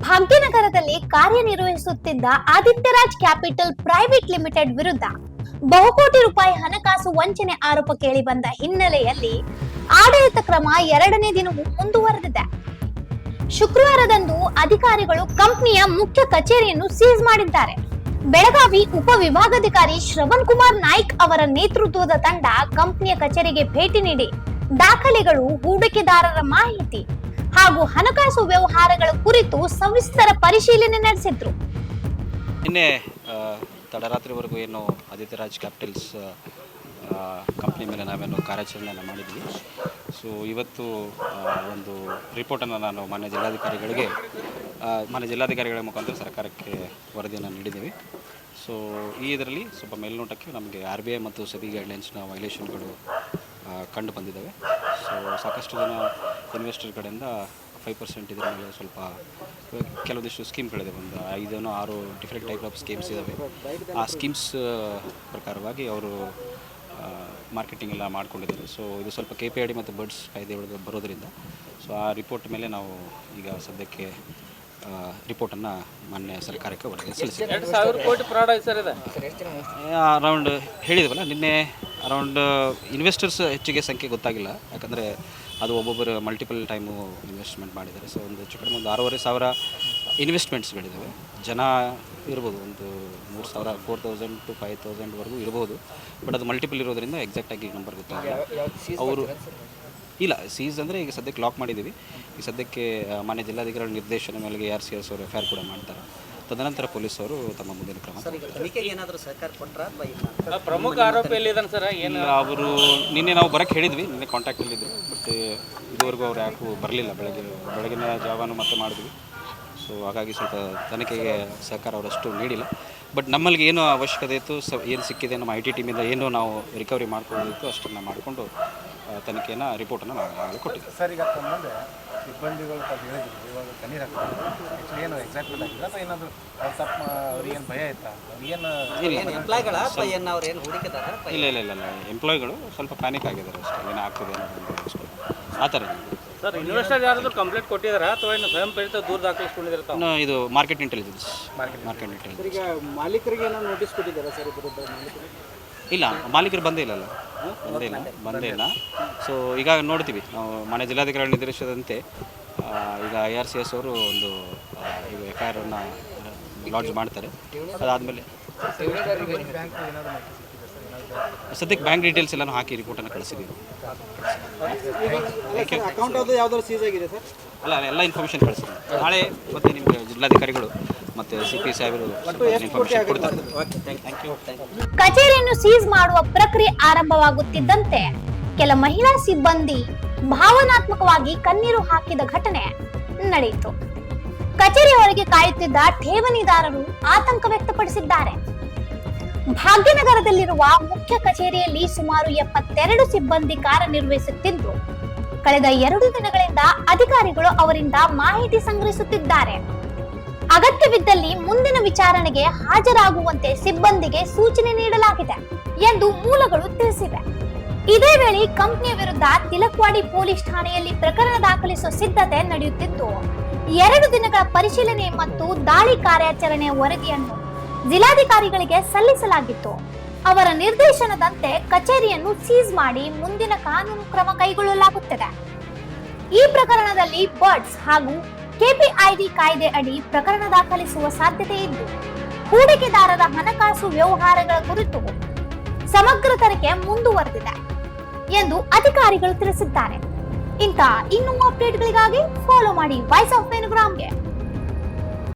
ಭಾಗ್ಯನಗರದಲ್ಲಿ ಕಾರ್ಯನಿರ್ವಹಿಸುತ್ತಿದ್ದ ಆದಿತ್ಯರಾಜ್ capital private limited ವಿರುದ್ಧ ಬಹುಕೋಟಿ ರೂಪಾಯಿ ಹಣಕಾಸು ವಂಚನೆ ಆರೋಪ ಕೇಳಿಬಂದ ಹಿನ್ನೆಲೆಯಲ್ಲಿ ಆಡಳಿತ ಕ್ರಮ ಎರಡನೇ ದಿನವೂ ಮುಂದುವರೆದಿದೆ. ಶುಕ್ರವಾರದಂದು ಅಧಿಕಾರಿಗಳು ಕಂಪನಿಯ ಮುಖ್ಯ ಕಚೇರಿಯನ್ನು ಸೀಸ್ ಮಾಡಿದ್ದಾರೆ. ಬೆಳಗಾವಿ ಉಪವಿಭಾಗಾಧಿಕಾರಿ ಶ್ರವಣ್ ಕುಮಾರ್ ನಾಯ್ಕ್ ಅವರ ನೇತೃತ್ವದ ತಂಡ ಕಂಪನಿಯ ಕಚೇರಿಗೆ ಭೇಟಿ ನೀಡಿ ದಾಖಲೆಗಳು, ಹೂಡಿಕೆದಾರರ ಮಾಹಿತಿ ಹಾಗೂ ಹಣಕಾಸು ವ್ಯವಹಾರಗಳ ಕುರಿತು ಸವಿಸ್ತರ ಪರಿಶೀಲನೆ ನಡೆಸಿದ್ರು. ನಿನ್ನೆ ತಡರಾತ್ರಿವರೆಗೂ ಏನು ಆದಿತ್ಯರಾಜ್ ಕ್ಯಾಪಿಟಲ್ಸ್ ಕಂಪ್ನಿ ಮೇಲೆ ನಾವೇನು ಕಾರ್ಯಾಚರಣೆಯನ್ನು ಮಾಡಿದ್ವಿ. ಸೊ ಇವತ್ತು ಒಂದು ರಿಪೋರ್ಟನ್ನು ನಾನು ಮಾನ್ಯ ಜಿಲ್ಲಾಧಿಕಾರಿಗಳ ಮುಖಾಂತರ ಸರ್ಕಾರಕ್ಕೆ ವರದಿಯನ್ನು ನೀಡಿದ್ದೀವಿ. ಸೊ ಇದರಲ್ಲಿ ಸ್ವಲ್ಪ ಮೇಲ್ನೋಟಕ್ಕೆ ನಮಗೆ RBI ಮತ್ತು SEBI ಗೈಡ್ಲೈನ್ಸ್ನ ವೈಲೇಷನ್ಗಳು ಕಂಡು ಬಂದಿದ್ದಾವೆ. ಸೊ ಸಾಕಷ್ಟು ಜನ ಇನ್ವೆಸ್ಟರ್ ಕಡೆಯಿಂದ 5% ಇದರ ಮೇಲೆ ಸ್ವಲ್ಪ ಕೆಲವೊಂದಿಷ್ಟು ಸ್ಕೀಮ್ಗಳಿದೆ. ಒಂದು 5-6 ಡಿಫ್ರೆಂಟ್ ಟೈಪ್ ಆಫ್ ಸ್ಕೀಮ್ಸ್ ಇದ್ದಾವೆ. ಆ ಸ್ಕೀಮ್ಸ್ ಪ್ರಕಾರವಾಗಿ ಅವರು ಮಾರ್ಕೆಟಿಂಗ್ ಎಲ್ಲ ಮಾಡ್ಕೊಂಡಿದ್ದಾರೆ. ಸೊ ಇದು ಸ್ವಲ್ಪ KPID ಮತ್ತು ಬರ್ಡ್ಸ್ ಕಾಯ್ದೆ ಒಳಗೆ ಬರೋದರಿಂದ ಸೊ ಆ ರಿಪೋರ್ಟ್ ಮೇಲೆ ನಾವು ಈಗ ಸದ್ಯಕ್ಕೆ ರಿಪೋರ್ಟನ್ನು ಮಾನ್ಯ ಸರ್ಕಾರಕ್ಕೆ ವರದಿ ಸಲ್ಲಿಸಿದ್ದೀವಿ. 2,000 ಕೋಟಿ ಫ್ರಾಡ್ ಆಯ್ತು ಸರ್. ಅರೌಂಡ್ ಹೇಳಿದ್ವಲ್ಲ ನಿನ್ನೆ, ಅರೌಂಡ್ ಇನ್ವೆಸ್ಟರ್ಸ್ ಹೆಚ್ಚಿಗೆ ಸಂಖ್ಯೆ ಗೊತ್ತಾಗಿಲ್ಲ, ಯಾಕಂದರೆ ಅದು ಒಬ್ಬೊಬ್ಬರು ಮಲ್ಟಿಪಲ್ ಟೈಮು ಇನ್ವೆಸ್ಟ್ಮೆಂಟ್ ಮಾಡಿದ್ದಾರೆ. ಸೊ ಒಂದು ಹೆಚ್ಚು ಕಡಿಮೆ ಒಂದು 6,500 ಇನ್ವೆಸ್ಟ್ಮೆಂಟ್ಸ್ಗಳಿದ್ದಾವೆ. ಜನ ಇರ್ಬೋದು, ಒಂದು 3,000, 4,000 to 5,000ವರೆಗೂ ಇರ್ಬೋದು. ಬಟ್ ಅದು ಮಲ್ಟಿಪಲ್ ಇರೋದ್ರಿಂದ ಎಕ್ಸಾಕ್ಟಾಗಿ ನಂಬರ್ ಗೊತ್ತಾಗಿಲ್ಲ. ಅವರು ಇಲ್ಲ ಸೀಸ್ ಅಂದರೆ ಈಗ ಸದ್ಯಕ್ಕೆ ಲಾಕ್ ಮಾಡಿದ್ದೀವಿ. ಈ ಸದ್ಯಕ್ಕೆ ಮಾನ್ಯ ಜಿಲ್ಲಾಧಿಕಾರಿ ನಿರ್ದೇಶನ ಮೇಲೆಗೆ ARCS ಅವರು FIR ಕೂಡ ಮಾಡ್ತಾರೆ. ತದನಂತರ ಪೊಲೀಸರು ತಮ್ಮ ಮುಂದಿನ ಕ್ರಮ. ಪ್ರಮುಖ ಆರೋಪಿ ಎಲ್ಲಿದ್ದಾನೆ ಸರ್? ಏನು ಅವರು ನಿನ್ನೆ ನಾವು ಬರೋಕ್ಕೆ ಹೇಳಿದ್ವಿ, ನಿನ್ನೆ ಕಾಂಟ್ಯಾಕ್ಟಲ್ಲಿದ್ದರು. ಬಟ್ ಇದುವರೆಗೂ ಅವ್ರು ಯಾಕೂ ಬರಲಿಲ್ಲ. ಬೆಳಗಿನ ಜಾವನೂ ಮತ್ತೆ ಮಾಡಿದ್ವಿ. ಸೊ ಹಾಗಾಗಿ ಸ್ವಲ್ಪ ತನಿಖೆಗೆ ಸಹಕಾರ ಅವರಷ್ಟು ನೀಡಿಲ್ಲ. ಬಟ್ ನಮ್ಮಲ್ಲಿಗೆ ಏನು ಅವಶ್ಯಕತೆ ಇತ್ತು, ಏನು ಸಿಕ್ಕಿದೆ, ನಮ್ಮ IT ಟೀಮಿಂದ ಏನು ನಾವು ರಿಕವರಿ ಮಾಡ್ಕೊಳ್ಳೋದಿತ್ತು ಅಷ್ಟನ್ನು ಮಾಡಿಕೊಂಡು ತನಿಖೆಯನ್ನು ರಿಪೋರ್ಟನ್ನು ನಾವು ಕೊಟ್ಟಿದ್ದೆ. ಸರ್, ಈಗ ಮುಂದೆ ಸಿಬ್ಬಂದಿಗಳು ಹೇಳಿದ್ರು ಇವಾಗ ಕಣ್ಣೀರು ಹಾಕ್ತಾರೆ. ಆ್ಯಕ್ಚುಲಿ ಏನು ಎಕ್ಸಾಕ್ಟ್ ಆಗಿಲ್ಲ ಅಥವಾ ಏನಾದರೂ ತಪ್ಪು ಅವ್ರಿಗೇನು ಭಯ ಇತ್ತಾ? ಇಲ್ಲ ಎಂಪ್ಲಾಯ್ಗಳು ಸ್ವಲ್ಪ ಪ್ಯಾನಿಕ್ ಆಗಿದ್ದಾರೆ ಅಷ್ಟೇ, ಏನು ಆಗ್ತದೆ ಅನ್ನೋದು ಅಷ್ಟೇ, ಆ ಥರ. ಸರ್, ಇನ್ವೆಸ್ಟರ್ ಯಾರಾದರೂ ಕಂಪ್ಲೇಂಟ್ ಕೊಟ್ಟಿದ್ದಾರೆ ಅಥವಾ ಏನು ಸ್ವಯಂ ಪ್ರೇರಿತ ದೂರ ದಾಖಲಿಸ್ಕೊಂಡಿದ್ದಾರೆ? ಇದು ಮಾರ್ಕೆಟ್ ಇಂಟೆಲಿಜೆನ್ಸ್. ಈಗ ಮಾಲೀಕರಿಗೆ ಏನೋ ನೋಟಿಸ್ ಕೊಟ್ಟಿದ್ದಾರೆ ಸರ್ ವಿರುದ್ಧ? ಇಲ್ಲ, ಮಾಲೀಕರು ಬಂದೇ ಇಲ್ಲ. ಸೊ ಈಗ ನೋಡ್ತೀವಿ ನಾವು ಮಾನ್ಯ ಜಿಲ್ಲಾಧಿಕಾರಿ ನಿರ್ದೇಶನದಂತೆ ಈಗ ARCS ಅವರು ಒಂದು ಈಗ FIR ಅನ್ನು ಲಾಂಚ್ ಮಾಡ್ತಾರೆ. ಅದಾದಮೇಲೆ ಸದ್ಯಕ್ಕೆ ಬ್ಯಾಂಕ್ ಡೀಟೇಲ್ಸ್ ಎಲ್ಲನೂ ಹಾಕಿ ರಿಪೋರ್ಟನ್ನು ಕಳಿಸಿದ್ದೀವಿ. ಅಕೌಂಟ್ ಅದು ಯಾವ್ದಾದ್ರು ಸೀಸ್ ಆಗಿದೆ ಸರ್? ಅಲ್ಲ, ಎಲ್ಲ ಇನ್ಫಾರ್ಮೇಷನ್ ಕಳಿಸಿದ್ದೀವಿ. ನಾಳೆ ಮತ್ತೆ ನಿಮಗೆ ಜಿಲ್ಲಾಧಿಕಾರಿಗಳು ಮತ್ತು CP ಸಾಹೇಬರು ಇನ್ಫಾರ್ಮೇಷನ್ ಕೊಡ್ತಾರೆ. ಕಚೇರಿಯನ್ನು ಸೀಸ್ ಮಾಡುವ ಪ್ರಕ್ರಿಯೆ ಆರಂಭವಾಗುತ್ತಿದ್ದಂತೆ ಕೆಲ ಮಹಿಳಾ ಸಿಬ್ಬಂದಿ ಭಾವನಾತ್ಮಕವಾಗಿ ಕಣ್ಣೀರು ಹಾಕಿದ ಘಟನೆ ನಡೆಯಿತು. ಕಚೇರಿ ಹೊರಗೆ ಕಾಯುತ್ತಿದ್ದ ಠೇವಣಿದಾರರು ಆತಂಕ ವ್ಯಕ್ತಪಡಿಸಿದ್ದಾರೆ. ಭಾಗ್ಯನಗರದಲ್ಲಿರುವ ಮುಖ್ಯ ಕಚೇರಿಯಲ್ಲಿ ಸುಮಾರು 72 ಸಿಬ್ಬಂದಿ ಕಾರ್ಯನಿರ್ವಹಿಸುತ್ತಿದ್ದು, ಕಳೆದ 2 ದಿನಗಳಿಂದ ಅಧಿಕಾರಿಗಳು ಅವರಿಂದ ಮಾಹಿತಿ ಸಂಗ್ರಹಿಸುತ್ತಿದ್ದಾರೆ. ಅಗತ್ಯವಿದ್ದಲ್ಲಿ ಮುಂದಿನ ವಿಚಾರಣೆಗೆ ಹಾಜರಾಗುವಂತೆ ಸಿಬ್ಬಂದಿಗೆ ಸೂಚನೆ ನೀಡಲಾಗಿದೆ ಎಂದು ಮೂಲಗಳು ತಿಳಿಸಿವೆ. ಇದೇ ವೇಳೆ ಕಂಪನಿಯ ವಿರುದ್ಧ ತಿಲಕ್ವಾಡಿ ಪೊಲೀಸ್ ಠಾಣೆಯಲ್ಲಿ ಪ್ರಕರಣ ದಾಖಲಿಸುವ ಸಿದ್ಧತೆ ನಡೆಯುತ್ತಿದ್ದು, 2 ದಿನಗಳ ಪರಿಶೀಲನೆ ಮತ್ತು ದಾಳಿ ಕಾರ್ಯಾಚರಣೆಯ ವರದಿಯನ್ನು ಜಿಲ್ಲಾಧಿಕಾರಿಗಳಿಗೆ ಸಲ್ಲಿಸಲಾಗಿತ್ತು. ಅವರ ನಿರ್ದೇಶನದಂತೆ ಕಚೇರಿಯನ್ನು ಸೀಸ್ ಮಾಡಿ ಮುಂದಿನ ಕಾನೂನು ಕ್ರಮ ಕೈಗೊಳ್ಳಲಾಗುತ್ತದೆ. ಈ ಪ್ರಕರಣದಲ್ಲಿ ಬರ್ಡ್ಸ್ ಹಾಗೂ KPID ಕಾಯ್ದೆ ಅಡಿ ಪ್ರಕರಣ ದಾಖಲಿಸುವ ಸಾಧ್ಯತೆ ಇದ್ದು, ಹೂಡಿಕೆದಾರರ ಹಣಕಾಸು ವ್ಯವಹಾರಗಳ ಕುರಿತು ಸಮಗ್ರ ತನಿಖೆ ಮುಂದುವರೆದಿದೆ ಎಂದು ಅಧಿಕಾರಿಗಳು ತಿಳಿಸಿದ್ದಾರೆ. ಇನ್ನೂ ಅಪ್ಡೇಟ್ಗಳಿಗಾಗಿ ಫಾಲೋ ಮಾಡಿ ವಾಯ್ಸ್ ಆಫ್ ವೇಣುಗ್ರಾಮ್ಗೆ.